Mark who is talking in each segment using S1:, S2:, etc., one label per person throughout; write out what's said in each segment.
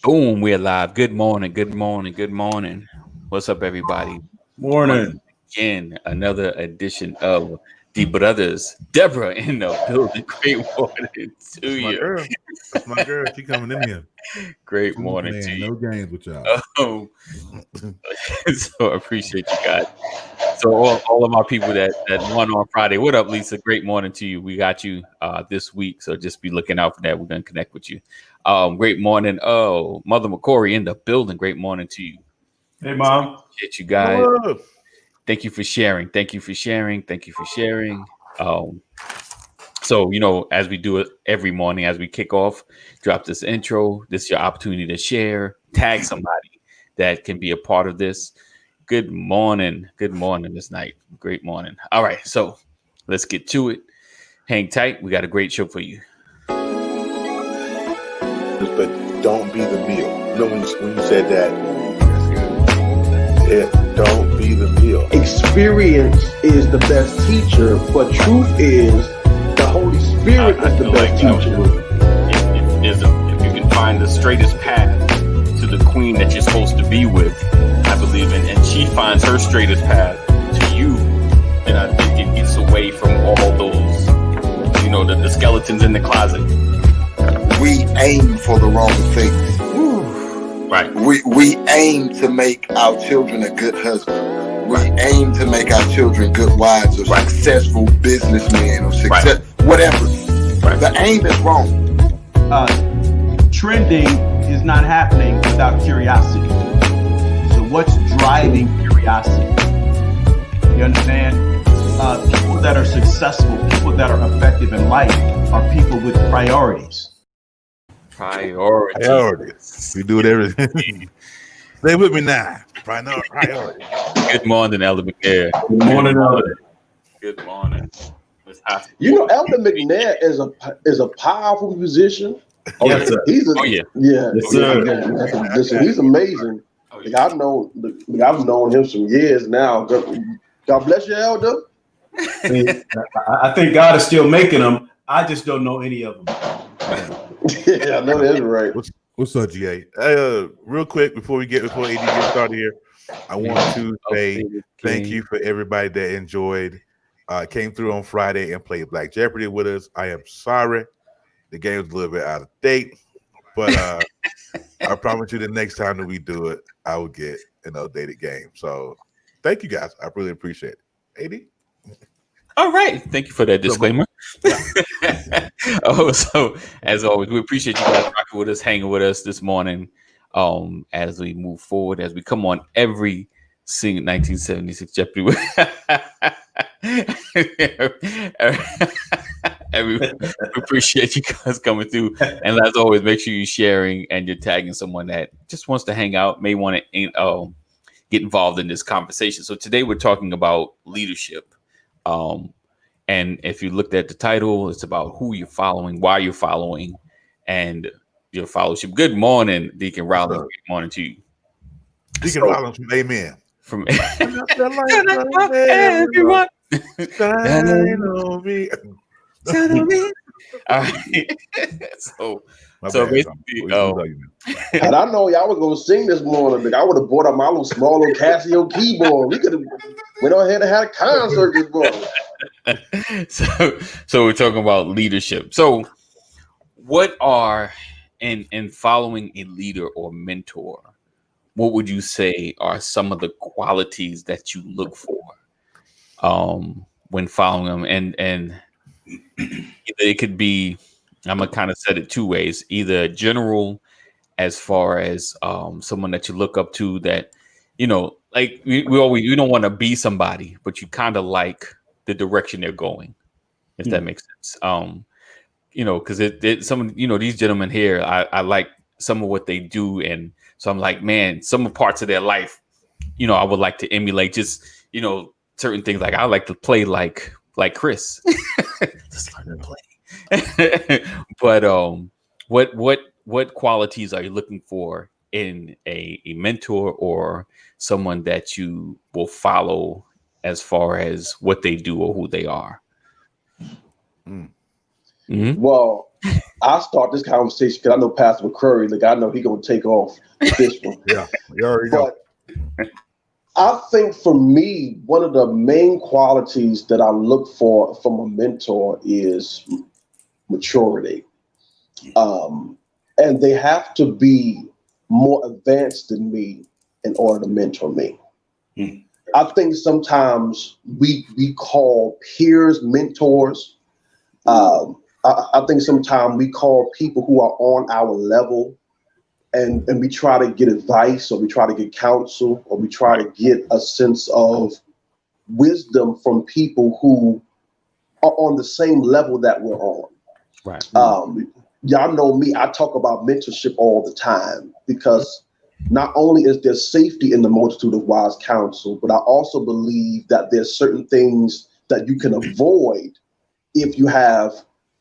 S1: Boom, we're live. Good morning, good morning, good morning. What's up, everybody? Once
S2: Morning.
S1: again, another edition of the Brothers. Deborah in the building. Great morning to
S3: That's my
S1: you.
S3: girl. That's my girl. She coming in here.
S1: Great
S3: True
S1: morning to
S3: man.
S1: you.
S3: No games with y'all.
S1: Oh, so I appreciate you guys. So all of my people that won on Friday, what up, Lisa? Great morning to you. We got you this week, so just be looking out for that. We're gonna connect with you. Great morning. Oh, Mother McCory in the building. Great morning to you.
S2: Hey, Mom.
S1: Appreciate you guys.
S3: Hello.
S1: Thank you for sharing. Thank you for sharing. Thank you for sharing. So, as we do it every morning, as we kick off, drop this intro. This is your opportunity to share, tag somebody that can be a part of this. Good morning. Good morning this night. Great morning. All right. So let's get to it. Hang tight. We got a great show for you.
S4: But don't be the meal. You know when you said that, don't be the meal.
S5: Experience is the best teacher, but truth is the Holy Spirit is the best teacher.
S1: If you can find the straightest path to the queen that you're supposed to be with, I believe in, and she finds her straightest path to you, then I think it gets away from all those, the skeletons in the closet.
S4: We aim for the wrong things.
S1: Right.
S4: We aim to make our children a good husband. We aim to make our children good wives or successful businessmen or whatever. Right. The aim is wrong.
S2: Trending is not happening without curiosity. So what's driving curiosity? You understand? People that are successful, people that are effective in life are people with priorities.
S1: Priorities.
S3: We do it everything. Stay with me now. Priority.
S1: Good morning, Elder McNair.
S2: Good morning, Elder.
S1: Good morning.
S5: Elder McNair is a powerful musician.
S2: Yes, sir.
S5: He's
S2: Yes, sir.
S5: Listen, he's amazing. I've known him some years now. God bless you, Elder.
S2: I think God is still making them. I just don't know any of them.
S5: Yeah, I know that's right.
S3: What's up, GA? Real quick before AD gets started here, I want to say thank you for everybody that enjoyed, came through on Friday and played Black Jeopardy with us. I am sorry the game was a little bit out of date, but I promise you the next time that we do it, I will get an updated game. So thank you guys. I really appreciate it. AD?
S1: All right. Thank you for that disclaimer. So as always, we appreciate you guys rocking with us, hanging with us this morning. As we move forward, as we come on every single 1976 Jeopardy. We appreciate you guys coming through. And as always, make sure you're sharing and you're tagging someone that just wants to hang out, may want to get involved in this conversation. So today we're talking about leadership. And if you looked at the title, it's about who you're following, why you're following, and your followership. Good morning, Deacon Rollins. Good morning to you.
S3: Deacon Rollins from Amen.
S1: From
S3: everyone.
S1: All right. So basically,
S5: and I know y'all was gonna sing this morning. I would have bought up my little small little Casio keyboard. We could have went on ahead and had a concert this morning.
S1: So we're talking about leadership. So what are in following a leader or mentor, what would you say are some of the qualities that you look for when following them? And it could be, I'm gonna kind of set it two ways, either general as far as someone that you look up to that, like we don't want to be somebody, but you kind of like the direction they're going, if that makes sense. Because these gentlemen here, I like some of what they do, and so I'm like, man, some parts of their life, I would like to emulate. Just certain things, like I like to play like Chris. Just learn to play. But what qualities are you looking for in a mentor or someone that you will follow as far as what they do or who they are? Mm-hmm.
S5: Well, I'll start this conversation because I know Pastor McCurry, like I know he's gonna take off this one.
S3: Yeah, you already know.
S5: But I think for me, one of the main qualities that I look for from a mentor is maturity. And they have to be more advanced than me in order to mentor me.
S6: Hmm.
S5: I think sometimes we call peers mentors. I think sometimes we call people who are on our level and we try to get advice, or we try to get counsel, or we try to get a sense of wisdom from people who are on the same level that we're on.
S1: Right.
S5: Y'all know me, I talk about mentorship all the time because not only is there safety in the multitude of wise counsel, but I also believe that there's certain things that you can avoid if you have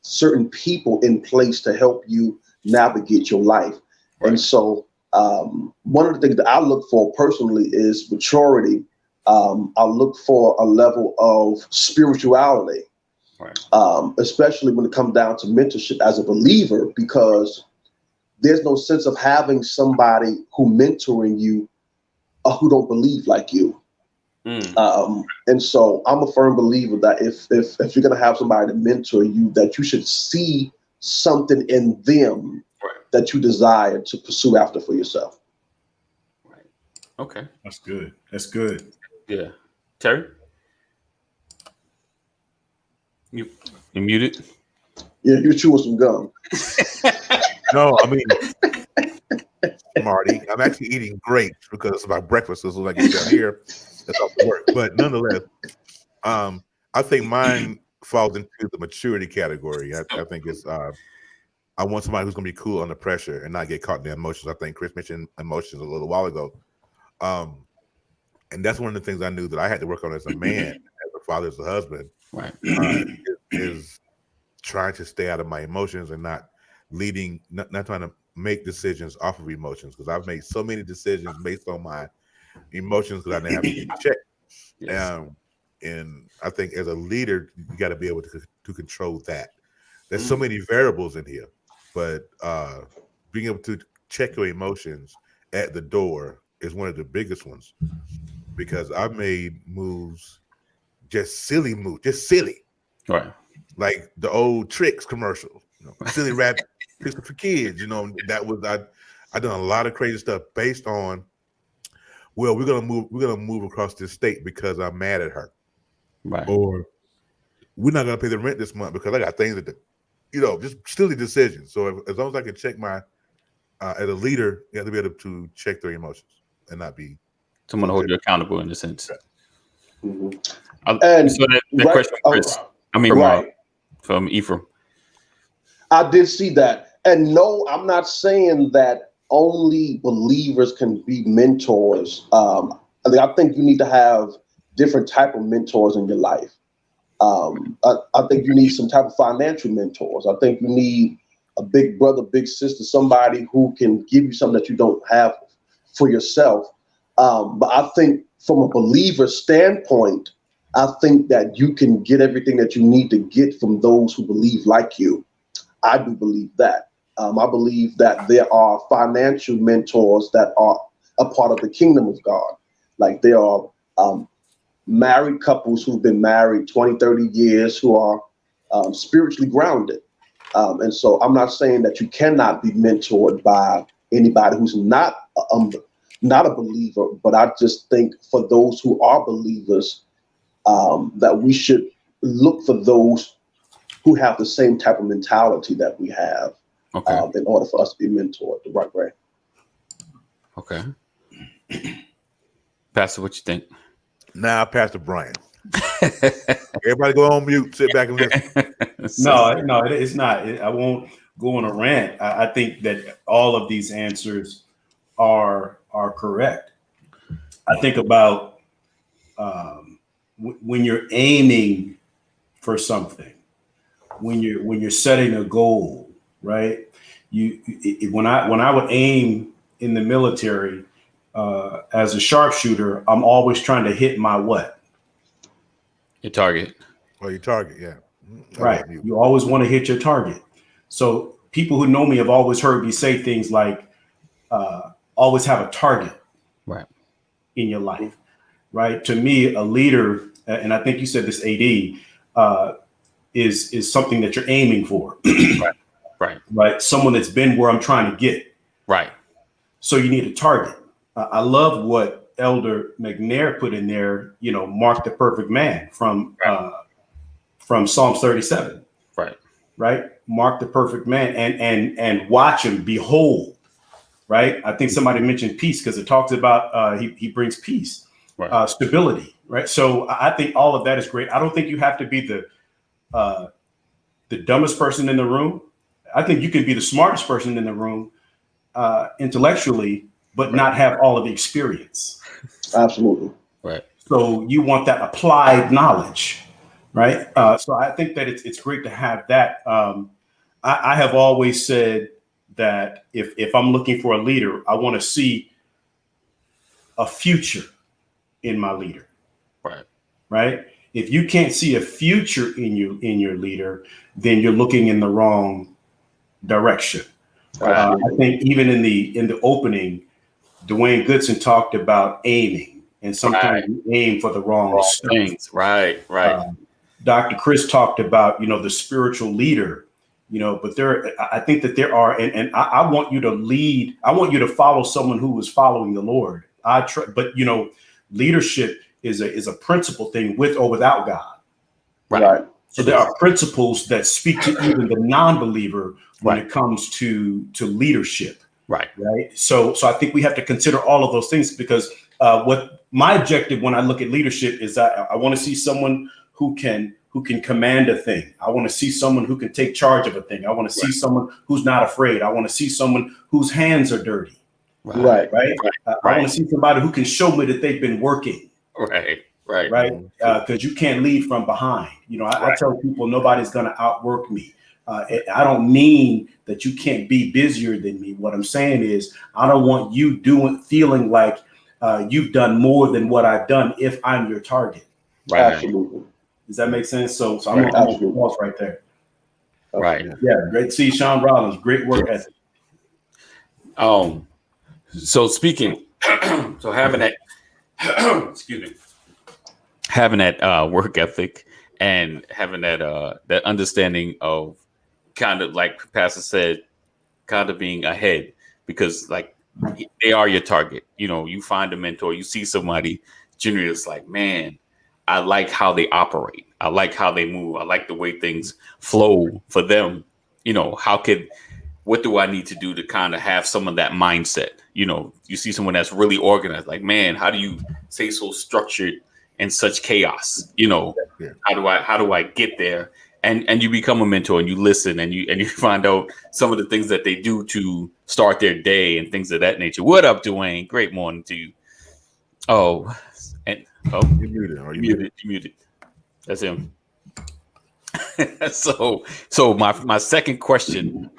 S5: certain people in place to help you navigate your life. Right. And so one of the things that I look for personally is maturity. I look for a level of spirituality. Right. Especially when it comes down to mentorship as a believer, because there's no sense of having somebody who mentoring you who don't believe like you. And so I'm a firm believer that if you're going to have somebody to mentor you, that you should see something in them that you desire to pursue after for yourself.
S1: Right. Okay.
S6: That's good. That's good.
S1: Yeah. Terry? You muted?
S5: Yeah, you're chewing some gum.
S3: No, I mean, Marty, I'm actually eating grapes because it's my breakfast. So when I get down here, that's off work. But nonetheless, I think mine falls into the maturity category. I think it's I want somebody who's going to be cool under pressure and not get caught in their emotions. I think Chris mentioned emotions a little while ago. And that's one of the things I knew that I had to work on as a man, as a father, as a husband.
S1: Right.
S3: Is trying to stay out of my emotions and not trying to make decisions off of emotions, because I've made so many decisions based on my emotions because I didn't have to check. Yes. And I think as a leader, you got to be able to control that. There's so many variables in here, but being able to check your emotions at the door is one of the biggest ones, because I've made moves, just silly, right? Like the old Tricks commercial, silly rap for kids. That was I done a lot of crazy stuff based on, well, we're gonna move across this state because I'm mad at her,
S1: right? Or
S3: we're not gonna pay the rent this month because I got things to do. Just silly decisions. So as long as I can check my as a leader, you have to be able to check their emotions and not be
S1: someone to hold you accountable in a sense.
S5: Mm-hmm.
S1: And so that question, Chris, from Ephraim.
S5: I did see that. And no, I'm not saying that only believers can be mentors. I think you need to have different type of mentors in your life. I think you need some type of financial mentors. I think you need a big brother, big sister, somebody who can give you something that you don't have for yourself. But I think from a believer standpoint, I think that you can get everything that you need to get from those who believe like you. I do believe that. I believe that there are financial mentors that are a part of the kingdom of God. Like there are married couples who've been married 20, 30 years who are spiritually grounded. And so I'm not saying that you cannot be mentored by anybody who's not a believer, but I just think for those who are believers, that we should look for those who have the same type of mentality that we have, in order for us to be mentored the right way. Okay.
S1: Pastor, what you think?
S3: Now, Pastor Brian. Everybody go on mute, sit back and listen.
S6: No, it's not. I won't go on a rant. I think that all of these answers are correct. I think about when you're aiming for something, when you're setting a goal, right? When I would aim in the military as a sharpshooter, I'm always trying to hit my what?
S1: Your target.
S3: Well, your target, yeah.
S6: Right. You always want to hit your target. So people who know me have always heard me say things like, always have a target in your life, right? To me, a leader, and I think you said this, AD, is something that you're aiming for. Right. Someone that's been where I'm trying to get. Right. So you need a target. I love what Elder McNair put in there, mark the perfect man from Psalms 37. Right. Mark the perfect man and watch him, behold. Right. I think somebody mentioned peace because it talks about he brings peace, stability. Right. So I think all of that is great. I don't think you have to be the dumbest person in the room. I think you can be the smartest person in the room intellectually, but not have all of the experience.
S5: Absolutely.
S1: Right.
S6: So you want that applied knowledge. Right. So I think that it's great to have that. I have always said that if I'm looking for a leader, I want to see a future in my leader. Right. If you can't see a future in your leader, then you're looking in the wrong direction. I think even in the opening, Dwayne Goodson talked about aiming, and sometimes you aim for the wrong things. Right. Dr. Chris talked about, the spiritual leader, but I think that there are, and I want you to lead. I want you to follow someone who is following the Lord. But leadership is a principle thing with or without God. Right. So there are principles that speak to even the non-believer when it comes to leadership. Right. So I think we have to consider all of those things because what my objective when I look at leadership is that I want to see someone who can command a thing. I want to see someone who can take charge of a thing. I want to see someone who's not afraid. I want to see someone whose hands are dirty. Right. I want to see somebody who can show me that they've been working. Right. Because you can't lead from behind. I tell people nobody's going to outwork me. I don't mean that you can't be busier than me. What I'm saying is I don't want you feeling like you've done more than what I've done if I'm your target.
S5: Right. Absolutely.
S6: Does that make sense? So I'm going to pause right there. Right. Yeah. Great to see Sean Rollins. Great work ethic.
S1: So speaking, so having that, having that work ethic and having that understanding of kind of like Pastor said, kind of being ahead because like they are your target. You find a mentor, you see somebody generally it's like, man, I like how they operate. I like how they move. I like the way things flow for them. What do I need to do to kind of have some of that mindset? You see someone that's really organized, like, man, how do you stay so structured in such chaos? How do I get there? And you become a mentor and you listen and you find out some of the things that they do to start their day and things of that nature. What up, Dwayne? Great morning to you. You muted. That's him. So my second question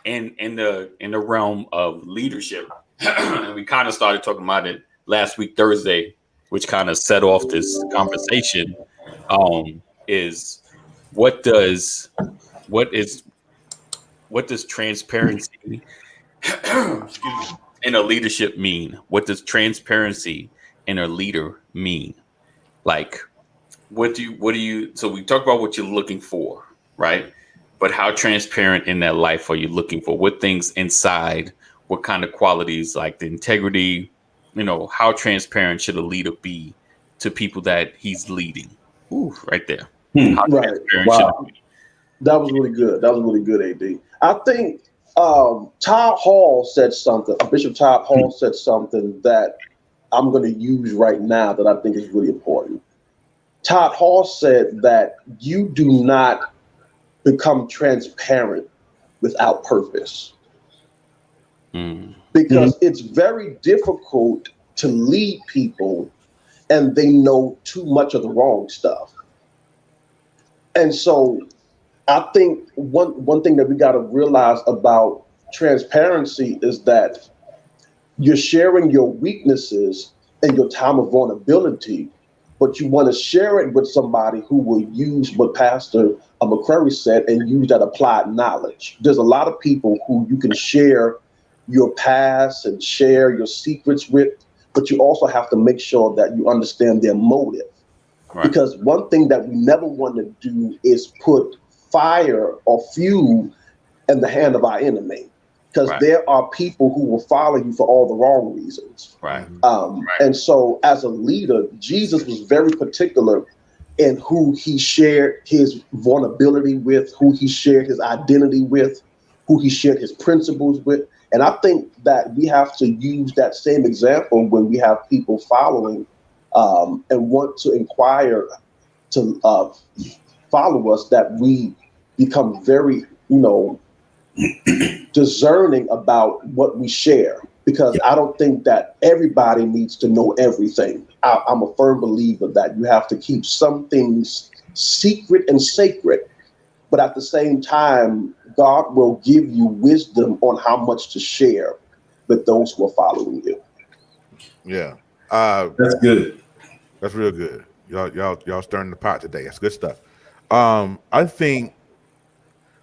S1: in the realm of leadership, and we kind of started talking about it last week Thursday, which kind of set off this conversation. Is what does transparency in a leadership mean? What does transparency in a leader mean? Like, what do you? So we talk about what you're looking for, right? But how transparent in that life are you looking for? What things inside? What kind of qualities, like the integrity? How transparent should a leader be to people that he's leading? Ooh, right there. How transparent should it be?
S5: That was really good. AD. I think Todd Hall said something. Bishop Todd Hall said something that I'm going to use right now that I think is really important. Todd Hall said that you do not become transparent without purpose. Because it's very difficult to lead people and they know too much of the wrong stuff. And so I think one thing that we got to realize about transparency is that you're sharing your weaknesses in your time of vulnerability but you want to share it with somebody who will use what Pastor McCrary said and use that applied knowledge. There's a lot of people who you can share your past and share your secrets with, but you also have to make sure that you understand their motive. Right. Because one thing that we never want to do is put fire or fuel in the hand of our enemy, because there are people who will follow you for all the wrong reasons.
S1: Right.
S5: And so as a leader, Jesus was very particular in who he shared his vulnerability with, who he shared his identity with, who he shared his principles with. And I think that we have to use that same example when we have people following and want to inquire to follow us, that we become very, discerning about what we share, because I don't think that everybody needs to know everything. I'm a firm believer that you have to keep some things secret and sacred, but at the same time, God will give you wisdom on how much to share with those who are following you.
S3: Yeah.
S6: That's good.
S3: That's real good. Y'all stirring the pot today. That's good stuff. I think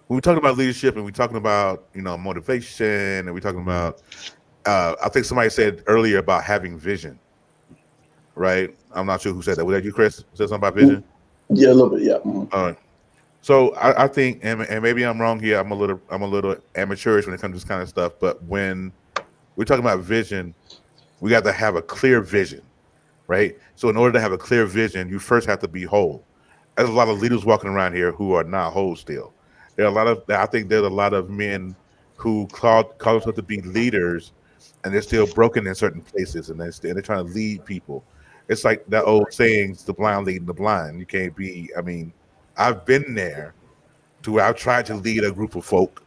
S3: when we're talking about leadership and we're talking about, motivation, and we're talking about, I think somebody said earlier about having vision, right? I'm not sure who said that. Was that you, Chris? Said something about vision?
S5: Yeah, a little bit. Yeah.
S3: So I think, and maybe I'm wrong here. I'm a little amateurish when it comes to this kind of stuff. But when we're talking about vision, we got to have a clear vision, right? So in order to have a clear vision, you first have to be whole. There's a lot of leaders walking around here who are not whole still. I think there's a lot of men who call themselves to be leaders, and they're still broken in certain places, and they're trying to lead people. It's like that old saying, the blind leading the blind. You can't be, I've been there to where I've tried to lead a group of folk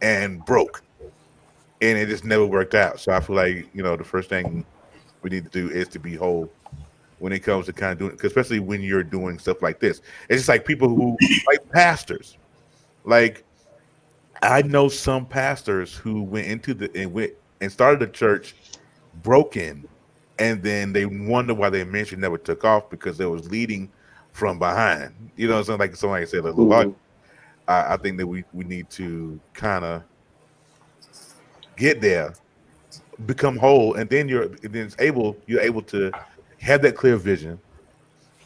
S3: and broke, and it just never worked out. So I feel like, the first thing we need to do is to be whole when it comes to kind of doing it, especially when you're doing stuff like this. It's just like people who, like pastors. Like, I know some pastors who went and started a church broken, and then they wonder why their ministry never took off, because they was leading from behind. Something like somebody said a lot. I think that we need to kind of get there, become whole, and then you're able to have that clear vision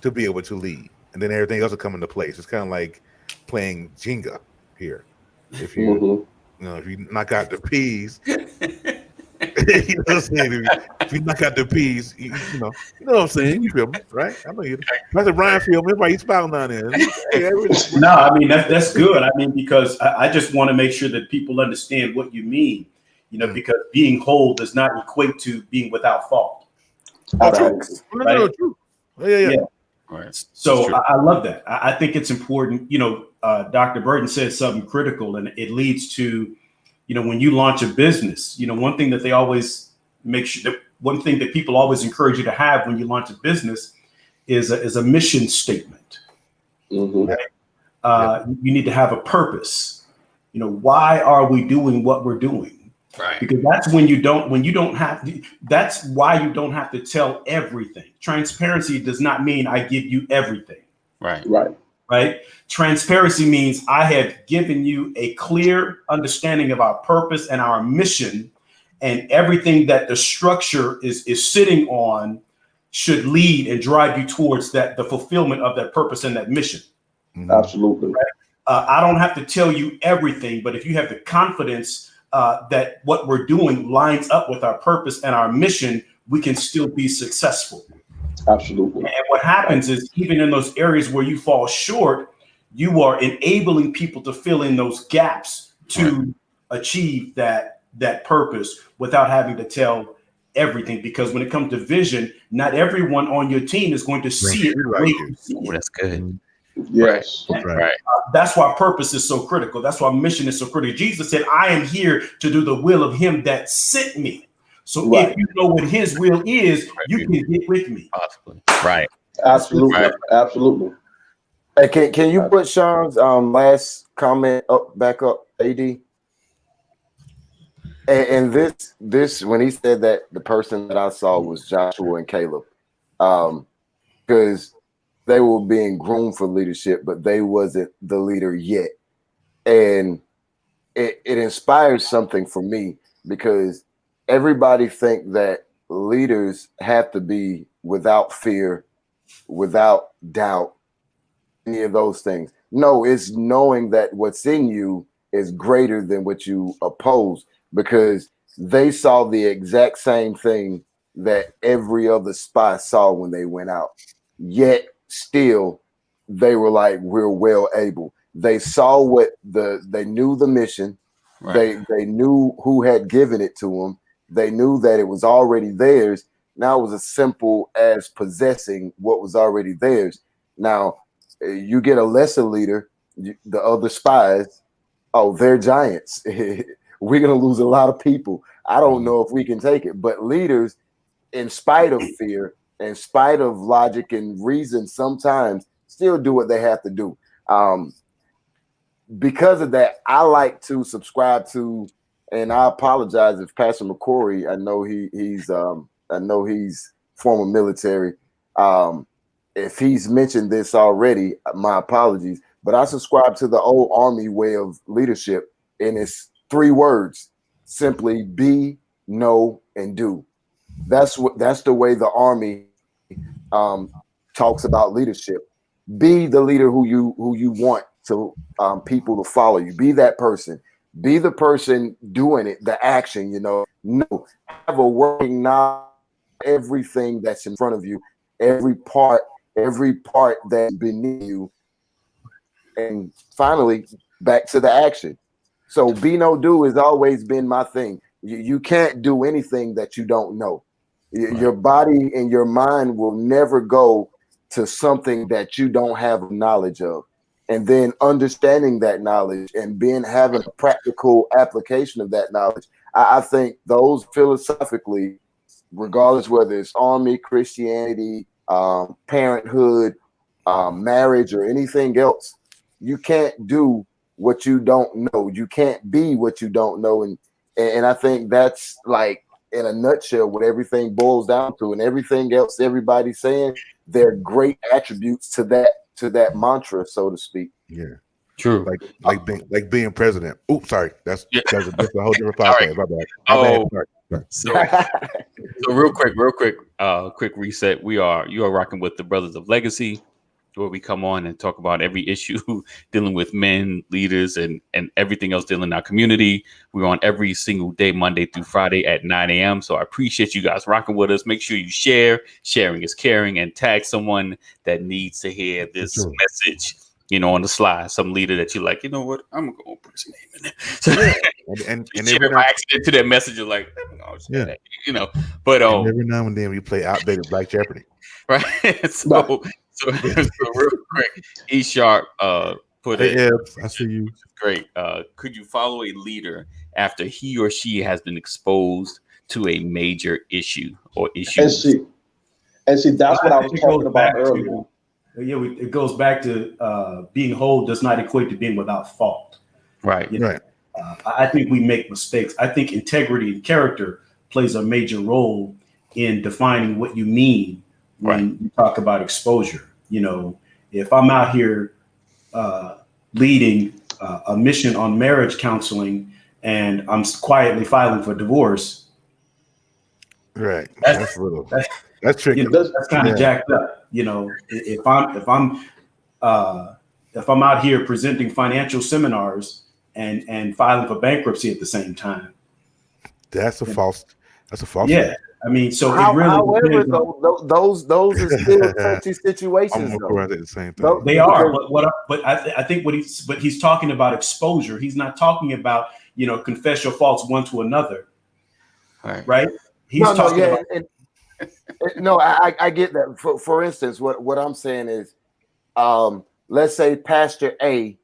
S3: to be able to lead, and then everything else will come into place. It's kind of like playing Jenga here. If you if you knock out the peas, you know what I'm saying? If you knock out the peas, you know what I'm saying? You feel me, right? I know you. That's a Brian feel me. Why you smiling down there?
S6: No, that's good. Because I just want to make sure that people understand what you mean. Because being whole does not equate to being without fault.
S3: No, true. Yeah.
S6: Right. So I love that. I think it's important. Dr. Burton said something critical, and it leads to, when you launch a business, one thing that they always make sure that one thing that people always encourage you to have when you launch a business is a mission statement.
S5: Mm-hmm.
S6: Right? You need to have a purpose. Why are we doing what we're doing? Right. Because that's that's why you don't have to tell everything. Transparency does not mean I give you everything. Right. Transparency means I have given you a clear understanding of our purpose and our mission, and everything that the structure is sitting on should lead and drive you towards the fulfillment of that purpose and that mission.
S5: Absolutely.
S6: Right? I don't have to tell you everything, but if you have the confidence that what we're doing lines up with our purpose and our mission, we can still be successful.
S5: Absolutely.
S6: And what happens is, even in those areas where you fall short, you are enabling people to fill in those gaps to achieve that purpose without having to tell everything. Because when it comes to vision, not everyone on your team is going to see it.
S1: That's good.
S5: Yes.
S1: Right.
S6: That's why purpose is so critical. That's why mission is so critical. Jesus said, I am here to do the will of him that sent me. So if you know what his will is, you can get with me.
S1: Possibly. Right.
S5: Absolutely.
S1: Right. Absolutely.
S7: Hey, can you put Sean's last comment back up, AD? And this when he said that the person that I saw was Joshua and Caleb, because they were being groomed for leadership, but they wasn't the leader yet. And it inspires something for me, because everybody think that leaders have to be without fear, without doubt, any of those things. No, it's knowing that what's in you is greater than what you oppose, because they saw the exact same thing that every other spy saw when they went out. Yet still, they were like, we're well able. They saw they knew the mission. Right. They knew who had given it to them. They knew that it was already theirs. Now it was as simple as possessing what was already theirs. Now you get a lesser leader, the other spies, oh, they're giants. We're going to lose a lot of people. I don't know if we can take it. But leaders, in spite of fear, in spite of logic and reason, sometimes still do what they have to do. Because of that, I like to subscribe to, and I apologize if Pastor McCory, I know he's former military. If he's mentioned this already, my apologies. But I subscribe to the old Army way of leadership, and it's 3 words: simply be, know, and do. That's the way the Army talks about leadership. Be the leader who you want to people to follow you. Be that person. Be the person doing it, the action. No, have a working knowledge, everything that's in front of you, every part that's beneath you, and finally back to the action. So be no do has always been my thing. You can't do anything that you don't know. Right. Your body and your mind will never go to something that you don't have knowledge of. And then understanding that knowledge and having a practical application of that knowledge. I think those philosophically, regardless whether it's Army, Christianity, parenthood, marriage, or anything else, you can't do what you don't know. You can't be what you don't know. And I think that's, like, in a nutshell, what everything boils down to. And everything else everybody's saying, they're great attributes to that mantra, so to speak.
S3: Yeah,
S1: true.
S3: Like being president. Oops, sorry. That's a whole different podcast.
S1: Right. My bad. So real quick, quick reset. You are rocking with the Brothers of Legacy, where we come on and talk about every issue dealing with men, leaders, and everything else dealing in our community. We're on every single day, Monday through Friday at 9 a.m. So I appreciate you guys rocking with us. Make sure you share. Sharing is caring, and tag someone that needs to hear this message, on the slide. Some leader that you like, you know what? I'm going to put his name in there. So, and share by accident to that message. You're like, that, But
S3: every now and then we play outdated Black Jeopardy.
S1: Right. So real quick, E Sharp put it.
S3: I see you.
S1: Great. Could you follow a leader after he or she has been exposed to a major issue or issues?
S5: And see, that's what I was talking about earlier.
S6: It goes back to being whole does not equate to being without fault.
S1: Right.
S3: Right.
S6: I think we make mistakes. I think integrity and character plays a major role in defining what you mean when you talk about exposure. If I'm out here leading a mission on marriage counseling and I'm quietly filing for divorce,
S3: right? That's tricky.
S6: That's kind of jacked up. If I'm out here presenting financial seminars and filing for bankruptcy at the same time,
S3: that's a false.
S6: Yeah.
S3: One.
S6: I mean, so
S7: however, those are still touchy situations.
S3: At the same time.
S6: They are, but I think he's talking about exposure. He's not talking about confess your faults one to another, right? He's talking about.
S7: No, I get that. For instance, what I'm saying is, let's say Pastor A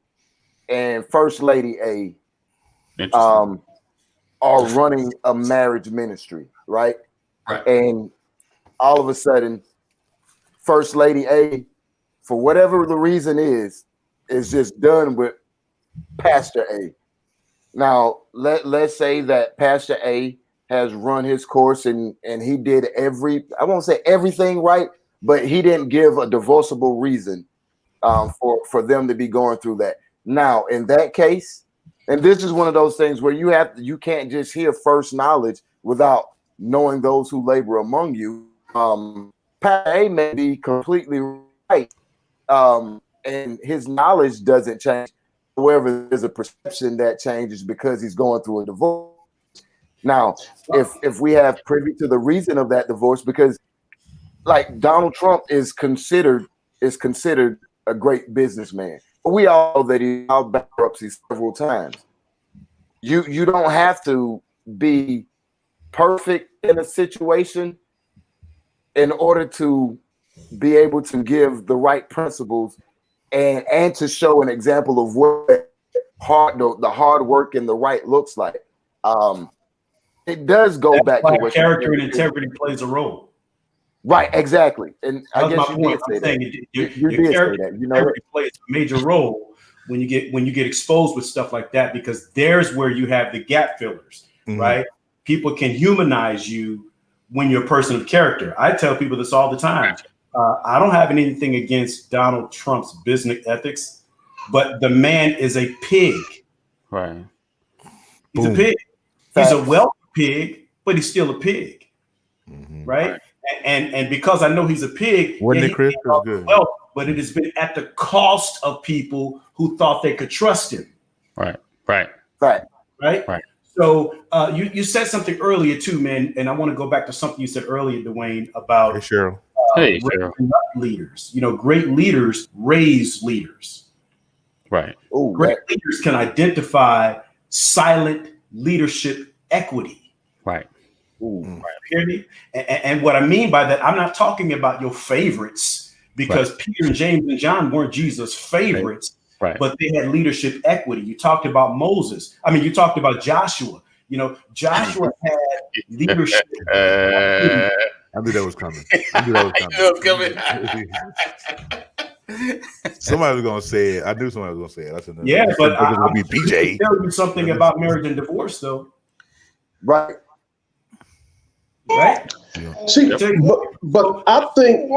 S7: and First Lady A are running a marriage ministry, right?
S1: Right.
S7: And all of a sudden, First Lady A, for whatever the reason is just done with Pastor A. Now, let's say that Pastor A has run his course and he did I won't say everything right, but he didn't give a divorceable reason for them to be going through that. Now, in that case, and this is one of those things where you can't just hear first knowledge without knowing those who labor among you. Pat A may be completely right, and his knowledge doesn't change. However, there's a perception that changes because he's going through a divorce. Now, if we have privy to the reason of that divorce, because like Donald Trump is considered a great businessman, but we all know that he filed bankruptcy several times. You don't have to be perfect in a situation in order to be able to give the right principles and to show an example of what the hard work and the right looks like. It does go back to what
S6: character and integrity plays a role.
S7: Right, exactly. And I guess you did say that.
S6: Your character and integrity plays a major role when you get exposed with stuff like that, because there's where you have the gap fillers, right? People can humanize you when you're a person of character. I tell people this all the time. I don't have anything against Donald Trump's business ethics, but the man is a pig.
S1: Right.
S6: He's a pig. He's a wealthy pig, but he's still a pig. Right? And because I know he's a pig,
S3: wasn't it, Chris? That's good.
S6: Wealth, but it has been at the cost of people who thought they could trust him.
S1: Right.
S6: So you said something earlier too, man, and I want to go back to something you said earlier, Dwayne, about
S3: Cheryl.
S6: Leaders. You know, great leaders raise leaders.
S1: Right.
S6: Great leaders can identify silent leadership equity.
S1: Right.
S6: Right. Hear me? And what I mean by that, I'm not talking about your favorites, because Peter and James and John weren't Jesus' favorites, but they had leadership equity. You talked about Moses. I mean, you talked about Joshua. You know, Joshua had leadership.
S3: I knew that was coming. Somebody was gonna say it. I knew somebody was gonna say it. I said, no,
S6: yeah, but
S3: it's gonna be PJ.
S6: Tell you something about marriage and divorce, though.
S7: Right.
S5: See, but I think,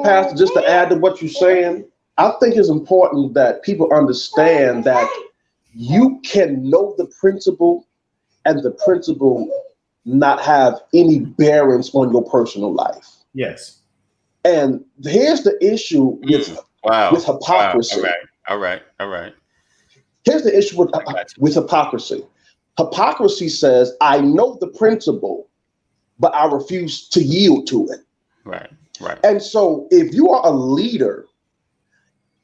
S5: Pastor, just to add to what you're saying, I think it's important that people understand that you can know the principle and the principle not have any bearings on your personal life.
S6: Yes.
S5: And here's the issue with hypocrisy.
S1: All right.
S5: Here's the issue with hypocrisy. Hypocrisy says, I know the principle, but I refuse to yield to it.
S1: Right.
S5: And so if you are a leader,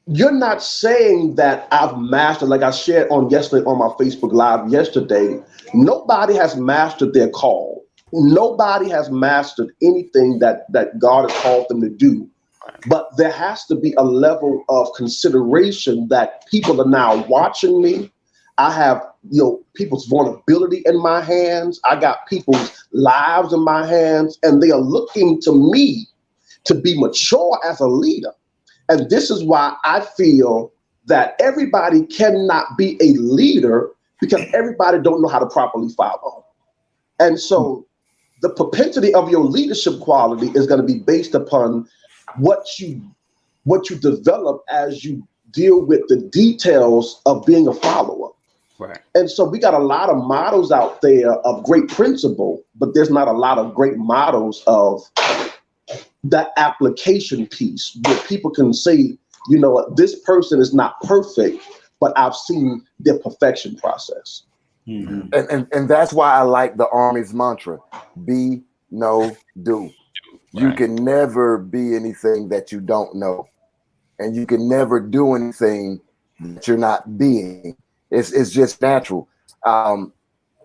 S5: you're not saying that I've mastered, like I shared on my Facebook Live yesterday, nobody has mastered their call. Nobody has mastered anything that God has called them to do. But there has to be a level of consideration that people are now watching me. I have, people's vulnerability in my hands. I got people's lives in my hands, and they are looking to me to be mature as a leader. And this is why I feel that everybody cannot be a leader, because everybody don't know how to properly follow. And so the propensity of your leadership quality is going to be based upon what you develop as you deal with the details of being a follower.
S1: Right.
S5: And so we got a lot of models out there of great principle, but there's not a lot of great models of that application piece where people can say, this person is not perfect, but I've seen their perfection process.
S7: Mm-hmm. And that's why I like the Army's mantra: be, know, do. You can never be anything that you don't know, and you can never do anything that you're not being. It's just natural. And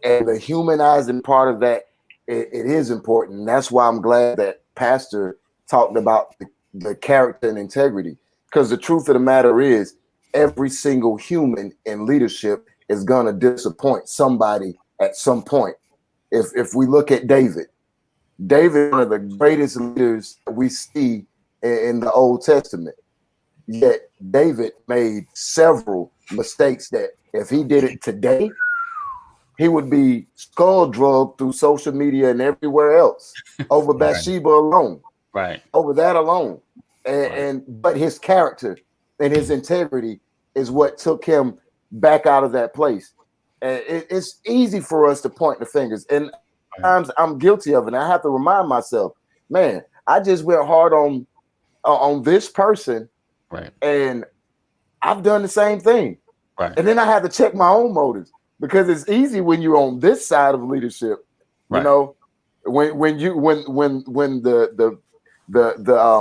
S7: the humanizing part of that, it is important. And that's why I'm glad that Pastor talked about the character and integrity, because the truth of the matter is every single human in leadership is going to disappoint somebody at some point. If we look at David, one of the greatest leaders that we see in the Old Testament, yet David made several mistakes that if he did it today, he would be skull drugged through social media and everywhere else over Bathsheba alone.
S1: Right.
S7: over that alone. But his character and his integrity is what took him back out of that place. And it's easy for us to point the fingers, and sometimes I'm guilty of it. And I have to remind myself, man, I just went hard on this person,
S1: right?
S7: And I've done the same thing,
S1: right?
S7: And then I have to check my own motives, because it's easy when you're on this side of leadership,
S1: right.
S7: You know, when the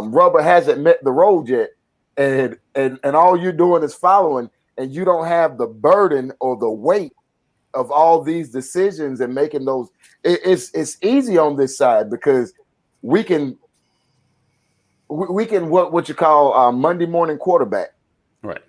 S7: rubber hasn't met the road yet, and all you're doing is following, and you don't have the burden or the weight of all these decisions and making those. It's easy on this side because we can what you call Monday morning quarterback.
S1: Right.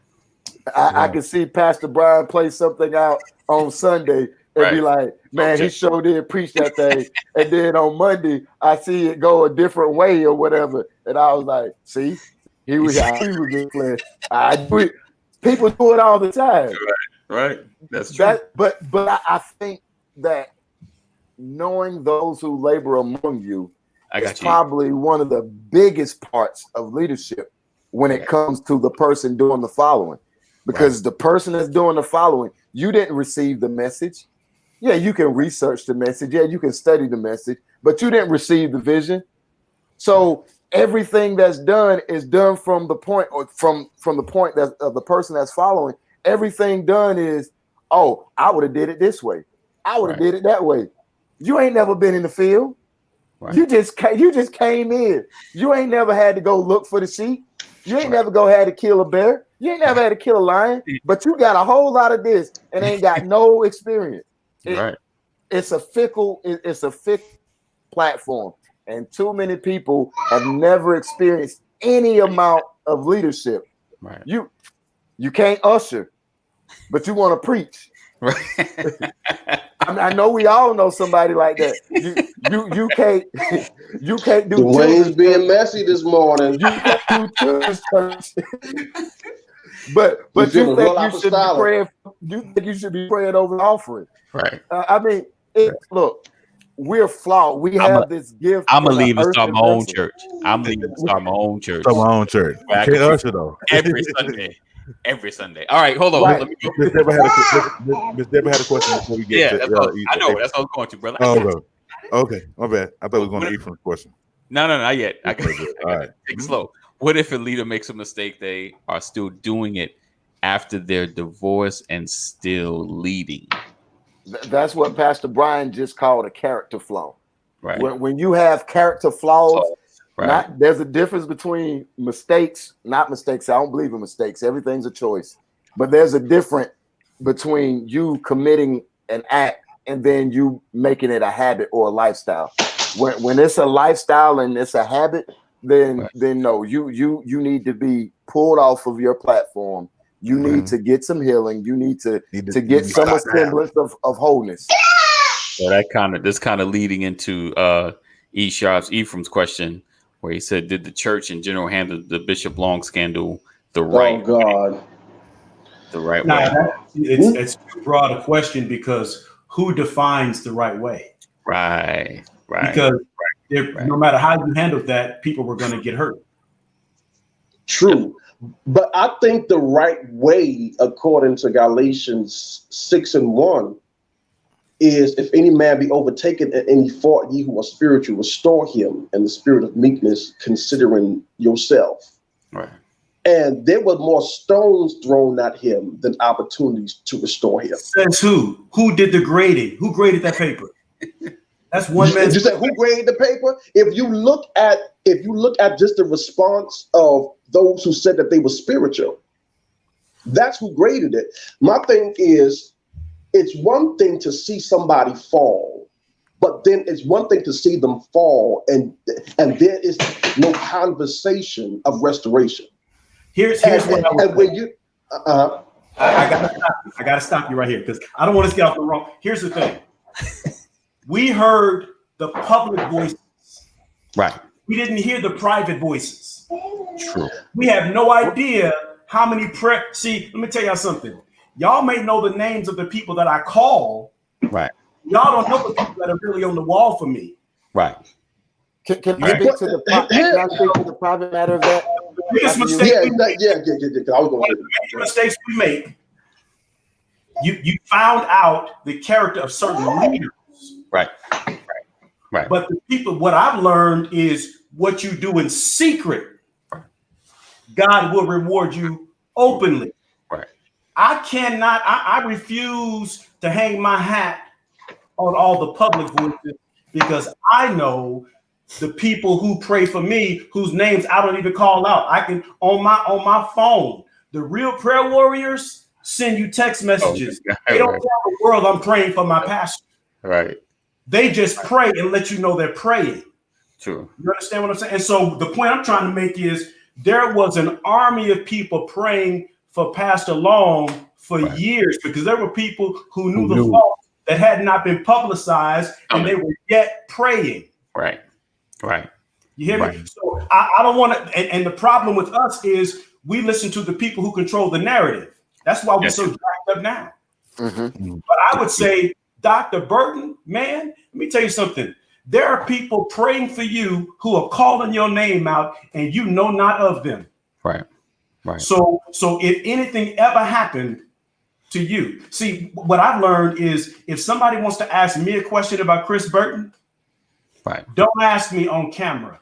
S7: I can see Pastor Brian play something out on Sunday and be like, man, he sure did preach that thing. And then on Monday, I see it go a different way or whatever. And I was like, see, he was just playing. I do it. People do it all the time.
S1: Right. That's true.
S7: But I think that knowing those who labor among you is probably one of the biggest parts of leadership when it comes to the person doing the following. Because the person that's doing the following, you didn't receive the message. Yeah, you can research the message. Yeah, you can study the message, but you didn't receive the vision. So everything that's done is done from the point, or from the point that of the person that's following. Everything done is, oh, I would have did it this way. I would have did it that way. You ain't never been in the field.
S1: Right.
S7: You just came in. You ain't never had to go look for the sheep. You ain't never had to kill a bear. You ain't never had to kill a lion. But you got a whole lot of this and ain't got no experience. It's a fickle platform, and too many people have never experienced any amount of leadership.
S1: Right.
S7: You can't usher, but you want to preach.
S1: Right.
S7: I know we all know somebody like that. You can't do.
S5: Dwayne's being messy this morning.
S7: You can't do church. But you think you should be praying? You think you should be praying over the offering?
S1: Right.
S7: I mean, look, we're flawed. We have this gift.
S1: I'm gonna leave and start my own church. I'm leaving and start my own church.
S3: Start my own church. I can't usher though.
S1: Every Sunday. Every Sunday. All right, hold on.
S7: Right.
S1: Let me go.
S3: Miss Deborah had a question before we get to
S1: I know. That's what I was going to, brother.
S3: Oh, okay. My bad. I thought we were going to Ephraim's question.
S1: No, not yet. I got
S3: All right.
S1: Take it slow. What if a leader makes a mistake? They are still doing it after their divorce and still leading.
S7: That's what Pastor Brian just called a character flaw.
S1: Right.
S7: When you have character flaws,
S1: right.
S7: There's a difference between mistakes, not mistakes. I don't believe in mistakes. Everything's a choice. But there's a difference between you committing an act and then you making it a habit or a lifestyle. When it's a lifestyle and it's a habit, then no, you need to be pulled off of your platform. You need to get some healing. You need to get some semblance of wholeness.
S1: So this kind of leading into Ephraim's question, where he said, "Did the church in general handle the Bishop Long scandal the right way?" The right way.
S6: It's too broad a question, because who defines the right way?
S1: Right.
S6: Because no matter how you handled that, people were going to get hurt.
S5: True. But I think the right way, according to Galatians 6:1, is if any man be overtaken in any fault, ye who are spiritual, restore him in the spirit of meekness, considering yourself.
S1: Right.
S5: And there were more stones thrown at him than opportunities to restore him.
S6: Says who? Who did the grading? Who graded that paper? That's one man.
S5: You said who graded the paper? If you look at just the response of those who said that they were spiritual, that's who graded it. My thing is, it's one thing to see somebody fall, but then it's one thing to see them fall, and there is no conversation of restoration.
S6: Here's what I would when you I gotta stop you right here, because I don't want to get off the wrong. Here's the thing. We heard the public voices.
S1: Right.
S6: We didn't hear the private voices.
S1: True.
S6: We have no idea how many See, let me tell y'all something. Y'all may know the names of the people that I call.
S1: Right.
S6: Y'all don't know the people that are really on the wall for me.
S1: Right.
S7: Can I speak to the private matter of that?
S6: The biggest mistake
S5: I was going
S6: the mistakes we make. You found out the character of certain leaders.
S1: Right.
S6: But the people, what I've learned is what you do in secret, God will reward you openly.
S1: Right.
S6: I refuse to hang my hat on all the public voices because I know the people who pray for me, whose names I don't even call out. I can on my phone, the real prayer warriors send you text messages. They don't tell the world I'm praying for my pastor.
S1: Right.
S6: They just pray and let you know they're praying.
S1: True.
S6: You understand what I'm saying? And so the point I'm trying to make is there was an army of people praying for Pastor Long for years because there were people who knew the fault that had not been publicized and they were yet praying.
S1: Right.
S6: You hear me? So I don't want to. And the problem with us is we listen to the people who control the narrative. That's why we're so jacked up now.
S7: Mm-hmm.
S6: But I would say, Dr. Burton, man, let me tell you something. There are people praying for you who are calling your name out and you know not of them.
S1: Right.
S6: So if anything ever happened to you, see, what I've learned is if somebody wants to ask me a question about Chris Burton, don't ask me on camera.